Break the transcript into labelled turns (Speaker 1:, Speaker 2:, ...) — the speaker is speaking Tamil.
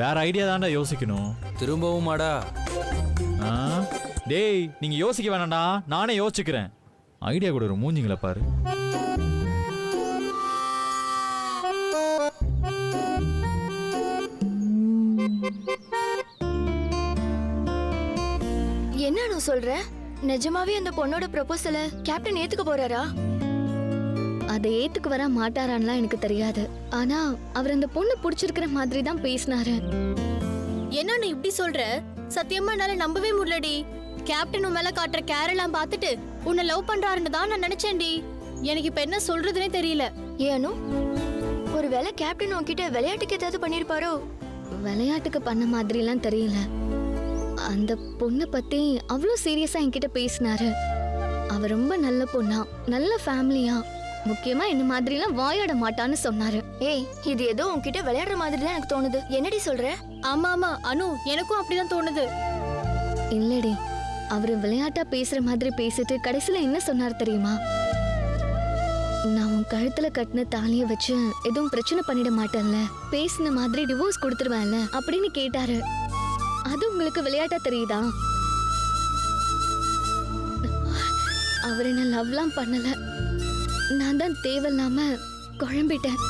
Speaker 1: வேற ஐடியா தான்டா யோசிக்கணும்.
Speaker 2: திரும்பவுமாடா?
Speaker 1: டேய் நீங்க யோசிக்க வேணாம்டா, நானே யோசிச்சுக்கிறேன். ஐடியா கூட ஒரு மூஞ்சிங்கள பாரு.
Speaker 3: என்ன சொல்ற? நிஜமாவே அந்த பொண்ணோட ப்ரொபோசல கேப்டன் ஏத்துக்க போறாரா?
Speaker 4: அதை ஏத்துக்கு வர மாட்டாரான்லாம் எனக்கு தெரியாது. ஆனா அவர் அந்த பொண்ணு பிடிச்சிருக்கிற மாதிரி தான் பேசினாரு.
Speaker 3: என்ன நீ இப்படி சொல்ற? சத்தியமா என்னால நம்பவே முடியலடி. கேப்டன் உன் மேல காட்டுற கேர் எல்லாம் பார்த்துட்டு உன்னை லவ் பண்றாருன்னு தான் நான் நினைச்சேன்டி. எனக்கு இப்ப என்ன சொல்றதுனே தெரியல. ஏனு ஒருவேளை கேப்டன் உன்கிட்ட விளையாட்டுக்கு ஏதாவது பண்ணிருப்பாரோ?
Speaker 4: விளையாட்டுக்கு பண்ண மாதிரிலாம் தெரியல. அந்த பொண்ணை பத்தி அவ்வளோ சீரியஸா என்கிட்ட பேசினாரு. அவ ரொம்ப நல்ல பொண்ணா, நல்ல ஃபேமிலியா, முக்கியமா என்ன மாதிரிலாம் வாயாட மாட்டான்னு சொன்னாரு.
Speaker 3: ஏய் இது ஏதோ உன்கிட்ட விளையாடுற மாதிரி தான் எனக்கு தோணுது. என்னடி சொல்ற? ஆமா ஆமா அனு, எனக்கும் அப்படிதான் தோணுது.
Speaker 4: இல்லடி, அவரு விளையாட்டா பேசுற மாதிரி பேசிட்டு கடைசியில என்ன சொன்னார் தெரியுமா? நான் உன் கழுத்துல கட்டின தாலிய வச்சு எதுவும் பிரச்சனை பண்ணிட மாட்டேன்ல, பேசின மாதிரி டிவோர்ஸ் கொடுத்துருவேன்ல அப்படின்னு கேட்டாரு. அது உங்களுக்கு விளையாட்டா தெரியுதா? அவர் என்ன லவ்லாம் பண்ணல, நான் தான் தேவையில்லாம குழம்பிட்டேன்.